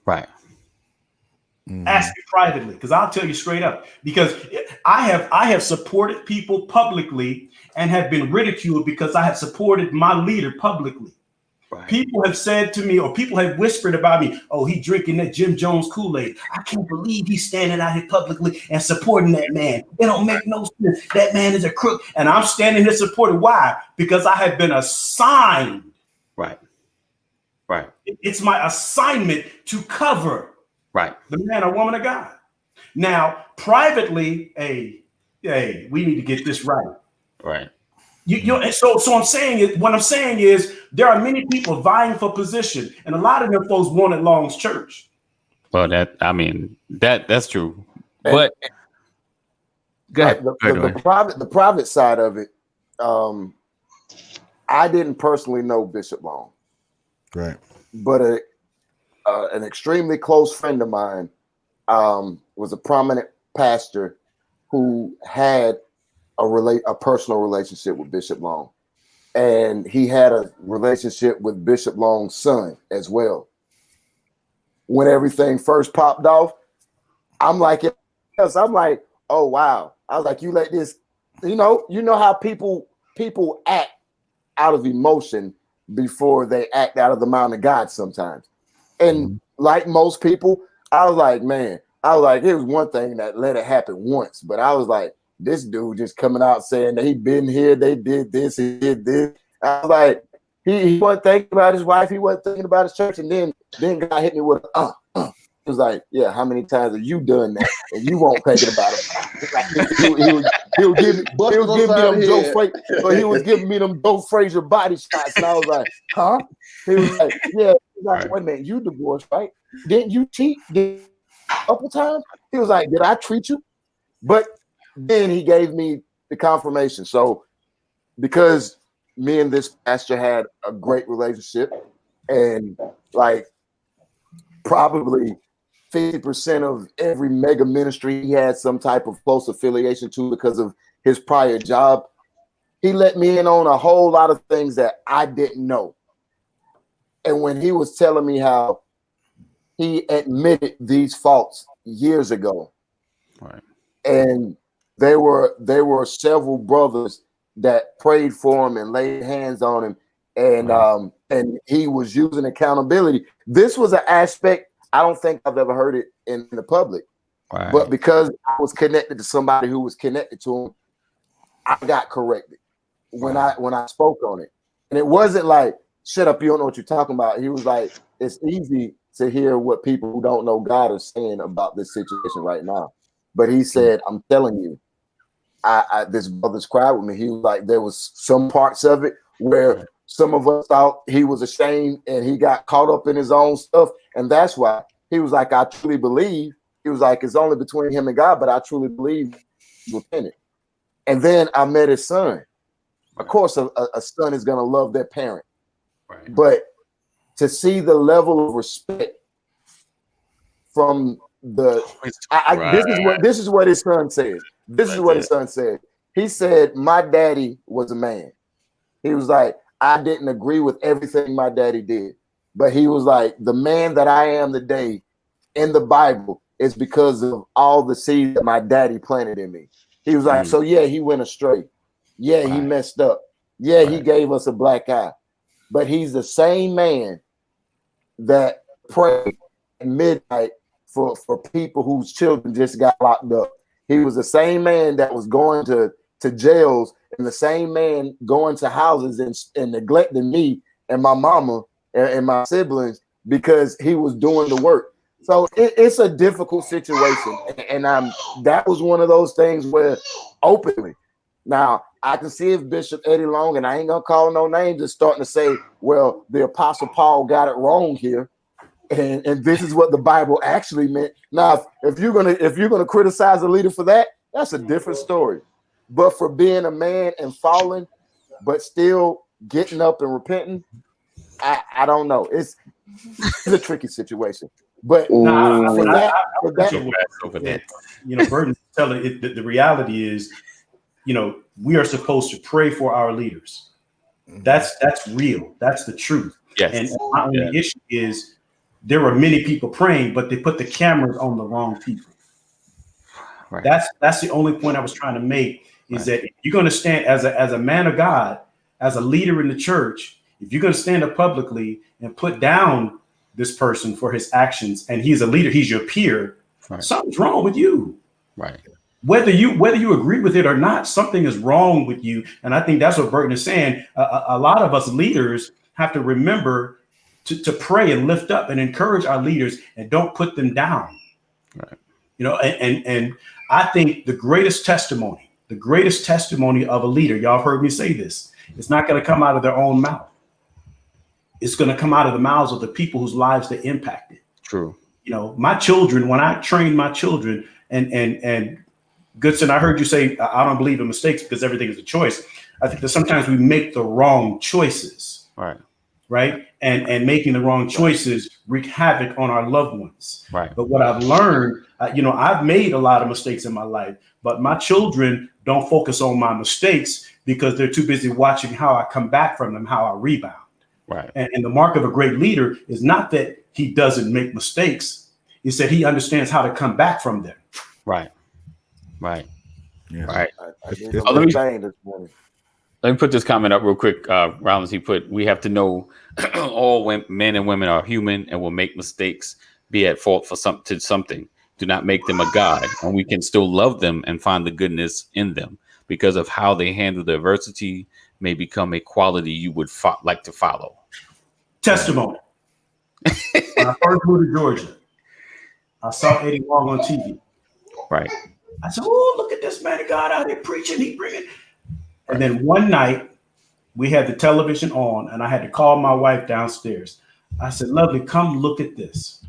S1: Right.
S6: Ask me privately, because I'll tell you straight up. Because I have supported people publicly and have been ridiculed because I have supported my leader publicly. Right. People have said to me, or people have whispered about me, oh, he drinking that Jim Jones Kool-Aid. I can't believe he's standing out here publicly and supporting that man. It don't make no sense. That man is a crook. And I'm standing here supporting. Why? Because I have been assigned.
S1: Right.
S6: It's my assignment to cover the man or woman of God. Now, privately, hey, we need to get this right.
S1: Right.
S6: So I'm saying what I'm saying is there are many people vying for position, and a lot of them folks wanted Long's church.
S1: Well, that's true. But go ahead.
S7: The private side of it, I didn't personally know Bishop Long.
S3: Right.
S7: But an extremely close friend of mine was a prominent pastor who had a personal relationship with Bishop Long, and he had a relationship with Bishop Long's son as well. When everything first popped off, I'm like, oh wow! I was like, you let this, you know how people act out of emotion before they act out of the mind of God sometimes. And like most people, I was like, it was one thing that let it happen once, but I was like, this dude just coming out saying that he been here, they did this, he did this. I was like, he wasn't thinking about his wife, he wasn't thinking about his church, and then God hit me with He was like, yeah, how many times have you done that? And you won't think about it. He was giving me them Joe Frazier body shots. And I was like, huh? He was like, yeah. He's like, wait a minute, you divorced, right? Didn't you cheat a couple times? He was like, did I treat you? But then he gave me the confirmation. So because me and this pastor had a great relationship, and like probably 50% of every mega ministry he had some type of close affiliation to because of his prior job, he let me in on a whole lot of things that I didn't know. And when he was telling me how he admitted these faults years ago, and there were several brothers that prayed for him and laid hands on him, and he was using accountability. This was an aspect I don't think I've ever heard it in the public, but because I was connected to somebody who was connected to him, I got corrected when I spoke on it. And it wasn't like, shut up, you don't know what you're talking about. He was like, it's easy to hear what people who don't know God are saying about this situation right now. But he said, I'm telling you, this brother's cried with me. He was like, there was some parts of it where some of us thought he was ashamed and he got caught up in his own stuff. And that's why he was like, I truly believe. He was like, it's only between him and God, but I truly believe he's repentant. And then I met his son. Of course, a son is going to love their parent. But to see the level of respect from the. This is what his son said. This is what his son said. He said, "My daddy was a man." He was like, "I didn't agree with everything my daddy did, but he was like, the man that I am today in the Bible is because of all the seeds that my daddy planted in me." He was like, so yeah, he went astray. Yeah, he messed up. Yeah, he gave us a black eye. But he's the same man that prayed at midnight for people whose children just got locked up. He was the same man that was going to jails, and the same man going to houses and neglecting me and my mama and my siblings because he was doing the work. So it's a difficult situation, and that was one of those things where openly. Now I can see if Bishop Eddie Long, and I ain't gonna call no names, is starting to say, "Well, the Apostle Paul got it wrong here, and this is what the Bible actually meant." Now, if you're gonna criticize a leader for that, that's a different story. But for being a man and falling, but still getting up and repenting, I don't know. It's a tricky situation. But
S6: Burton telling it, the reality is, we are supposed to pray for our leaders. That's real. That's the truth.
S1: Yes.
S6: And my only issue is there were many people praying, but they put the cameras on the wrong people. Right. That's the only point I was trying to make, is that if you're going to stand as a man of God, as a leader in the church, if you're going to stand up publicly and put down this person for his actions, and he's a leader, he's your peer, something's wrong with you.
S1: Right.
S6: Whether you agree with it or not, something is wrong with you. And I think that's what Burton is saying. A lot of us leaders have to remember to pray and lift up and encourage our leaders and don't put them down. Right. And I think the greatest testimony of a leader, y'all have heard me say this, it's not going to come out of their own mouth. It's going to come out of the mouths of the people whose lives they impacted.
S1: True.
S6: My children, when I train my children, and Goodson, I heard you say, I don't believe in mistakes because everything is a choice. I think that sometimes we make the wrong choices. Right. And making the wrong choices wreak havoc on our loved ones. Right. But what I've learned, I've made a lot of mistakes in my life, but my children don't focus on my mistakes because they're too busy watching how I come back from them, how I rebound. Right. And the mark of a great leader is not that he doesn't make mistakes. It's that he understands how to come back from them. Right. Right.
S3: Yeah.
S1: Right.
S6: Let
S1: me put this comment up real quick. Rollins, he put, we have to know all men and women are human and will make mistakes, be at fault for something. Do not make them a God, and we can still love them and find the goodness in them because of how they handle the adversity may become a quality you would like to follow.
S6: Testimony. When I first moved to Georgia, I saw Eddie Long on TV.
S1: Right.
S6: I said, "Oh, look at this man of God out here preaching. He bringing." And then one night we had the television on, and I had to call my wife downstairs. I said, "Lovely, come look at this."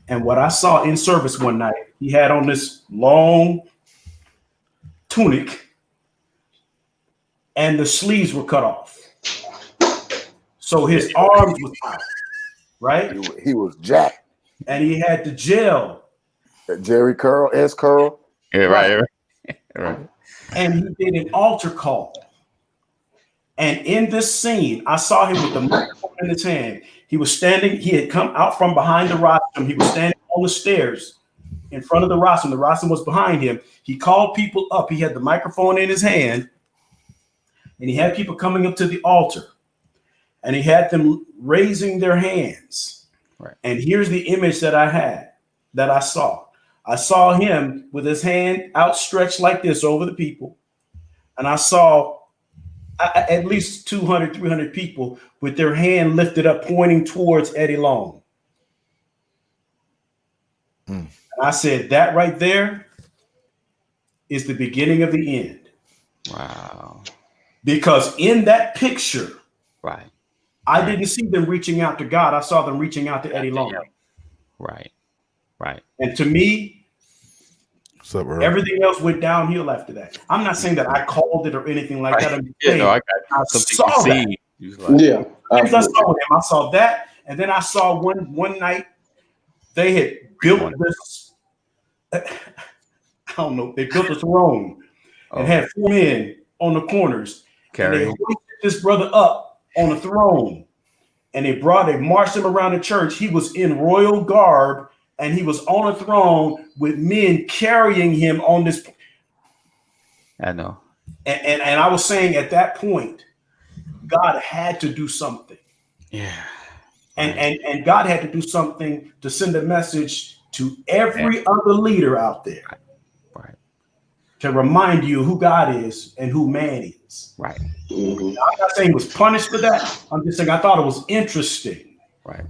S6: And what I saw in service one night, he had on this long tunic, and the sleeves were cut off. So his arms were out, right?
S7: He was jacked.
S6: And he had the gel.
S7: Jerry Curl, S. Curl.
S1: Yeah, right. Right.
S6: And he did an altar call. And in this scene, I saw him with the microphone in his hand. He was standing, he had come out from behind the rostrum. He was standing on the stairs in front of the rostrum. The rostrum was behind him. He called people up. He had the microphone in his hand. And he had people coming up to the altar. And he had them raising their hands. Right. And here's the image that I saw. I saw him with his hand outstretched like this over the people. And I saw at least 200, 300 people with their hand lifted up, pointing towards Eddie Long. And I said, that right there is the beginning of the end.
S1: Wow.
S6: Because in that picture,
S1: right,
S6: I didn't see them reaching out to God. I saw them reaching out to Eddie Long.
S1: Right. Right.
S6: And to me, everything else went downhill after that. I'm not saying that I called it or anything like that. I'm saying,
S1: I got
S6: I saw that.
S1: Yeah.
S6: I saw him. I saw that, And then I saw one night they had built this. I don't know. They built a throne and had 4 men on the corners. And they hoisted this brother up on the throne, and they marched him around the church. He was in royal garb, and he was on a throne with men carrying him on this.
S1: I know.
S6: And I was saying at that point, God had to do something.
S1: Yeah.
S6: And God had to do something to send a message to every other leader out there.
S1: Right.
S6: To remind you who God is and who man is.
S1: Right.
S6: I'm not saying he was punished for that. I'm just saying I thought it was interesting.
S1: Right.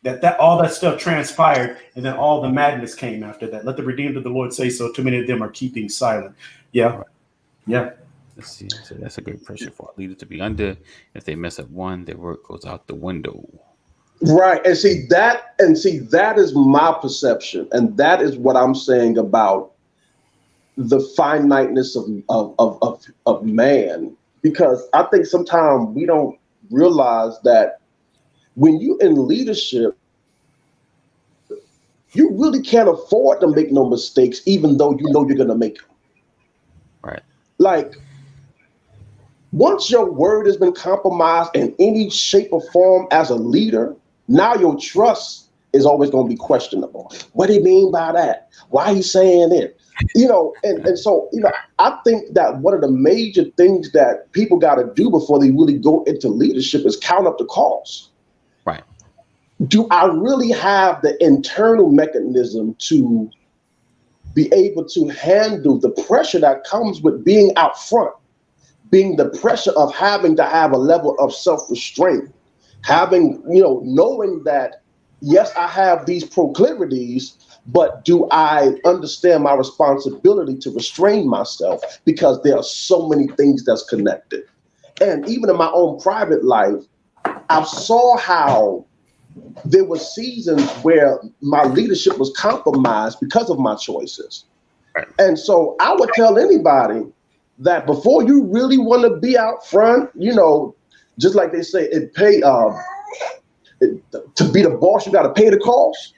S6: That all that stuff transpired, and then all the madness came after that. Let the redeemed of the Lord say so. Too many of them are keeping silent. Yeah.
S1: Right.
S6: Yeah.
S1: Let's see. So that's a great pressure for a leader to be under. If they mess up one, their work goes out the window.
S5: Right. And see that is my perception. And that is what I'm saying about the finiteness of man. Because I think sometimes we don't realize that when you're in leadership, you really can't afford to make no mistakes, even though you know you're going to make them.
S1: Right.
S5: Like, once your word has been compromised in any shape or form as a leader, now your trust is always going to be questionable. What do you mean by that? Why are you saying it? And so, I think that one of the major things that people got to do before they really go into leadership is count up the cost.
S1: Right.
S5: Do I really have the internal mechanism to be able to handle the pressure that comes with being out front, being the pressure of having to have a level of self-restraint, having, knowing that, yes, I have these proclivities, but do I understand my responsibility to restrain myself? Because there are so many things that's connected. And even in my own private life, I saw how there were seasons where my leadership was compromised because of my choices.
S1: Right.
S5: And so I would tell anybody that before you really want to be out front, just like they say, to be the boss, you got to pay the cost.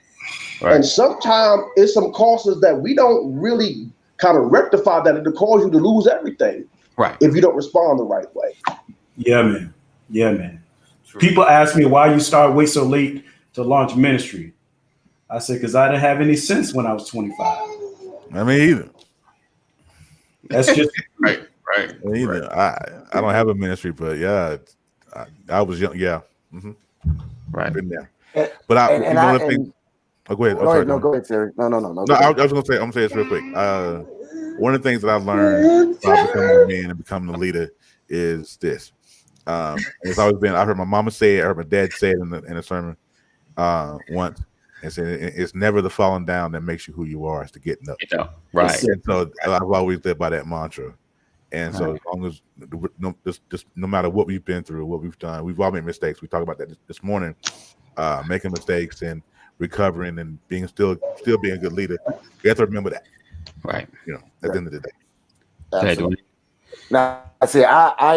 S5: Right. And sometimes it's some costs that we don't really kind of rectify that it'll cause you to lose everything.
S1: Right.
S5: If you don't respond the right way.
S6: Yeah, man. Yeah, man. True. People ask me why you wait so late to launch ministry. I said, because I didn't have any sense when I was 25.
S3: I mean, either.
S6: That's just
S1: right.
S3: Either. Right. I don't have a ministry, but yeah, I was young. Yeah. Mm-hmm.
S1: Right.
S3: Been there. But go ahead.
S7: Go ahead, Terry. No.
S3: I was gonna say. I'm gonna say this real quick. One of the things that I've learned about becoming a man and becoming a leader is this. It's always been. I heard my mama say it. I heard my dad say it in a sermon once, and said it's never the falling down that makes you who you are. It's the getting up.
S1: Right.
S3: And so I've always lived by that mantra. And so as long as no matter what we've been through, what we've done, we've all made mistakes. We talked about that this morning, making mistakes and recovering and being still being a good leader. You have to remember that.
S1: Right.
S3: At the end of the day.
S7: Absolutely. Now I say I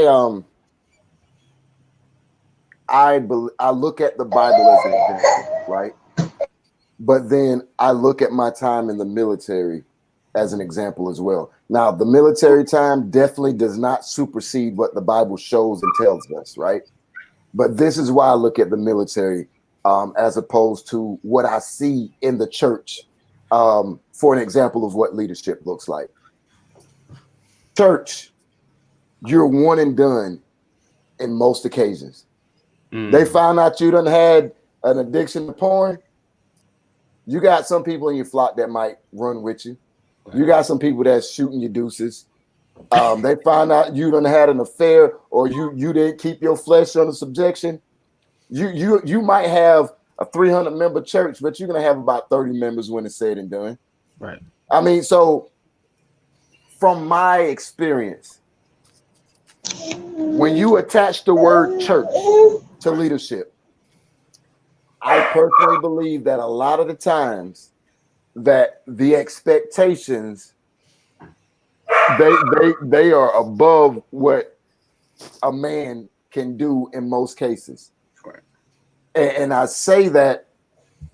S7: look at the Bible as an example, right? But then I look at my time in the military as an example as well. Now, the military time definitely does not supersede what the Bible shows and tells us, right? But this is why I look at the military as opposed to what I see in the church for an example of what leadership looks like. Church, you're one and done in most occasions. They found out you done had an addiction to porn. You got some people in your flock that might run with you. You got some people that's shooting your deuces. They find out you done had an affair, or you didn't keep your flesh under subjection. You might have a 300-member church, but you're gonna have about 30 members when it's said and done.
S1: Right.
S7: I mean, so from my experience, when you attach the word church to leadership, I personally believe that a lot of the times that the expectations they are above what a man can do in most cases.
S1: Right.
S7: And I say that,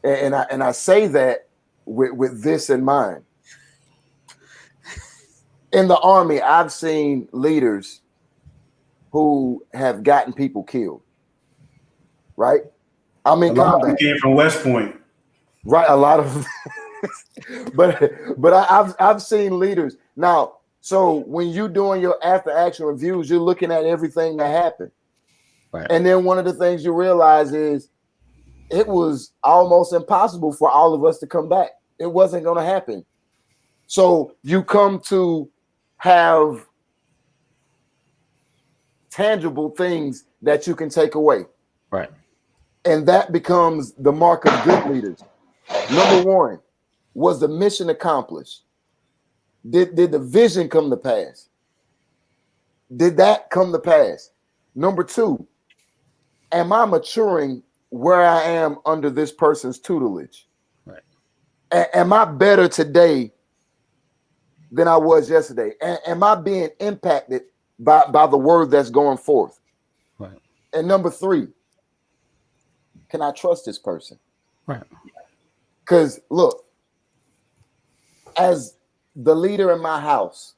S7: and I say that with this in mind. In the Army, I've seen leaders who have gotten people killed. Right? I'm in combat.
S6: Came from West Point.
S7: Right, a lot of, but I've seen leaders now. So when you're doing your after action reviews, you're looking at everything that happened,
S1: right.
S7: And then one of the things you realize is it was almost impossible for all of us to come back. It wasn't going to happen. So you come to have tangible things that you can take away,
S1: right?
S7: And that becomes the mark of good leaders. Number one, was the mission accomplished? Did the vision come to pass? Did that come to pass? Number two, am I maturing where I am under this person's tutelage?
S1: Right.
S7: Am I better today than I was yesterday? Am I being impacted by the word that's going forth?
S1: Right.
S7: And number three, can I trust this person?
S1: Right.
S7: Because look, as the leader in my house,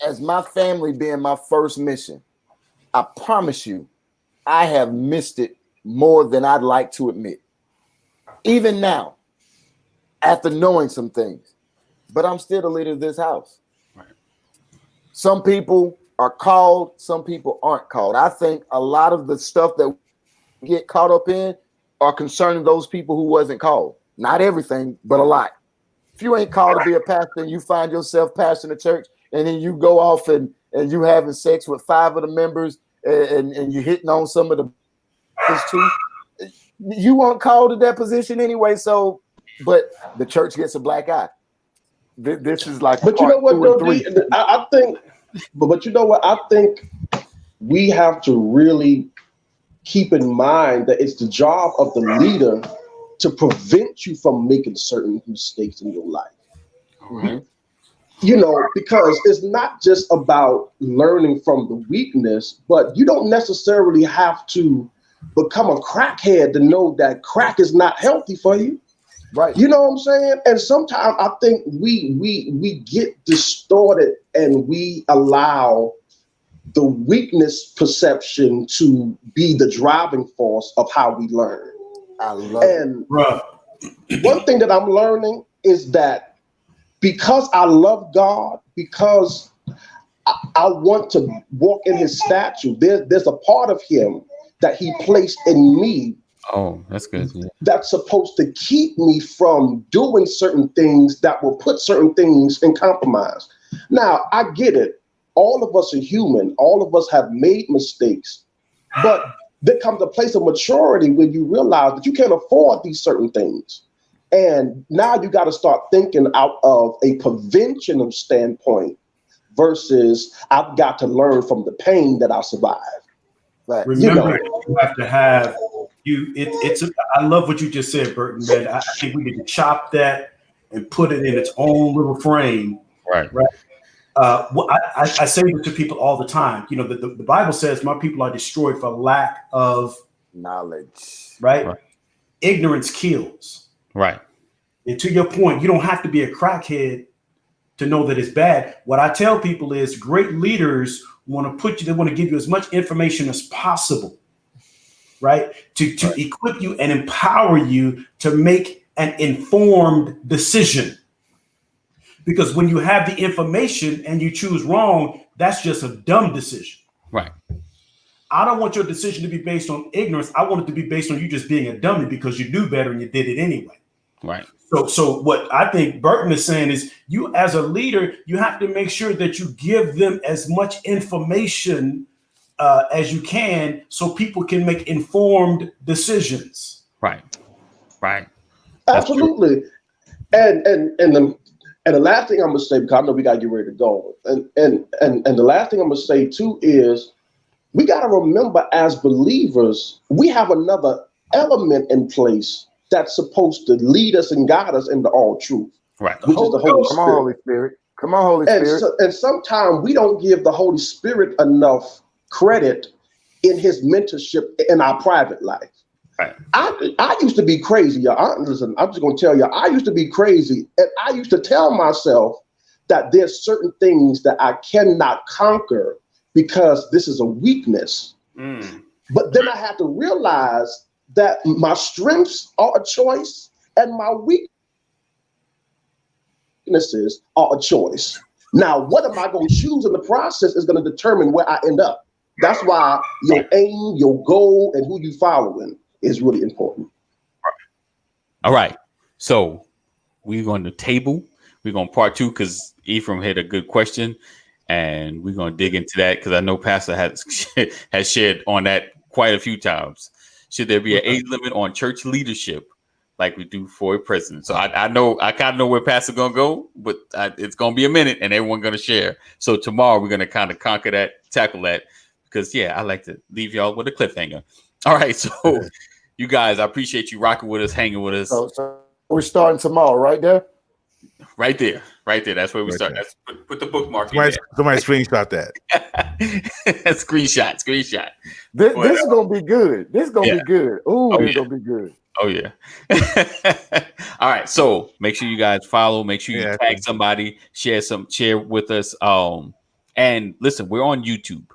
S7: as my family being my first mission, I promise you, I have missed it more than I'd like to admit. Even now, after knowing some things, but I'm still the leader of this house.
S1: Right.
S7: Some people are called, some people aren't called. I think a lot of the stuff that we get caught up in are concerning those people who wasn't called. Not everything, but a lot. If you ain't called to be a pastor and you find yourself pastoring a church and then you go off and you having sex with 5 of the members and you're hitting on some of the too, you weren't called to that position anyway. So, but the church gets a black eye. This is like,
S5: but you know what, though, I think, but you know what, I think we have to really keep in mind that it's the job of the leader to prevent you from making certain mistakes in your life.
S7: Mm-hmm.
S5: You know, because it's not just about learning from the weakness, but you don't necessarily have to become a crackhead to know that crack is not healthy for you.
S7: Right.
S5: You know what I'm saying? And sometimes I think we get distorted and we allow the weakness perception to be the driving force of how we learn.
S7: I love
S5: and
S7: it.
S5: One thing that I'm learning is that because I love God, because I want to walk in his statue, there's a part of him that he placed in me.
S1: Oh, that's good. Yeah.
S5: That's supposed to keep me from doing certain things that will put certain things in compromise. Now, I get it. All of us are human. All of us have made mistakes. But there comes a place of maturity when you realize that you can't afford these certain things. And now you got to start thinking out of a prevention standpoint versus I've got to learn from the pain that I survived.
S7: Right.
S6: Remember, you have to have I love what you just said, Burton, man. I think we need to chop that and put it in its own little frame.
S1: Right.
S6: I say this to people all the time. You know, the Bible says my people are destroyed for lack of
S7: knowledge.
S6: Right? Ignorance kills.
S1: Right.
S6: And to your point, you don't have to be a crackhead to know that it's bad. What I tell people is great leaders they want to give you as much information as possible, right? To equip you and empower you to make an informed decision. Because when you have the information and you choose wrong, that's just a dumb decision.
S1: Right.
S6: I don't want your decision to be based on ignorance. I want it to be based on you just being a dummy because you knew better and you did it anyway.
S1: Right.
S6: So what I think Burton is saying is you as a leader, you have to make sure that you give them as much information as you can so people can make informed decisions.
S1: Right. Right.
S5: Absolutely. And the last thing I'm gonna say, because I know we gotta get ready to go. And the last thing I'm gonna say too is we gotta remember as believers, we have another element in place that's supposed to lead us and guide us into all truth.
S1: Right.
S5: Which is the Holy Spirit.
S7: Come on, Holy Spirit. Come on, Holy Spirit.
S5: And sometimes we don't give the Holy Spirit enough credit in his mentorship in our private life.
S1: Right.
S5: I used to be crazy, y'all. Listen, I'm just gonna tell you, I used to be crazy, and I used to tell myself that there's certain things that I cannot conquer because this is a weakness. But then I had to realize that my strengths are a choice and my weaknesses are a choice. Now, what am I going to choose in the process is going to determine where I end up. That's why your aim, your goal, and who you following is really important.
S1: All right. So we're going to table. We're going to part two because Ephraim had a good question. And we're going to dig into that because I know Pastor has shared on that quite a few times. Should there be an age limit on church leadership like we do for a president? So I kind of know where Pastor's going to go, but it's going to be a minute and everyone's going to share. So tomorrow we're going to kind of tackle that because, I like to leave y'all with a cliffhanger. All right. So you guys, I appreciate you rocking with us, hanging with us.
S7: So we're starting tomorrow, right there?
S1: Right there. That's where we start.
S3: There.
S1: That's put the bookmark
S3: Somebody screenshot that.
S1: Screenshot.
S7: This is gonna be good. This is gonna be good. Ooh, it's gonna be good.
S1: Oh yeah. All right. So make sure you guys follow. Make sure you tag somebody. Share with us. And listen, we're on YouTube.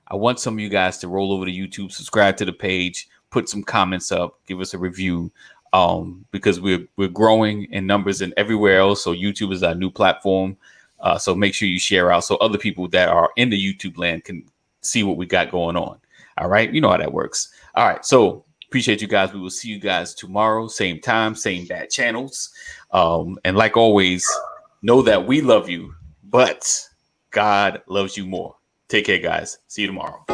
S1: I want some of you guys to roll over to YouTube, subscribe to the page, put some comments up, give us a review. Because we're growing in numbers and everywhere else. So YouTube is our new platform. So make sure you share out so other people that are in the YouTube land can see what we got going on. All right. You know how that works. All right. So appreciate you guys. We will see you guys tomorrow. Same time, same bad channels. And like always, know that we love you, but God loves you more. Take care, guys. See you tomorrow.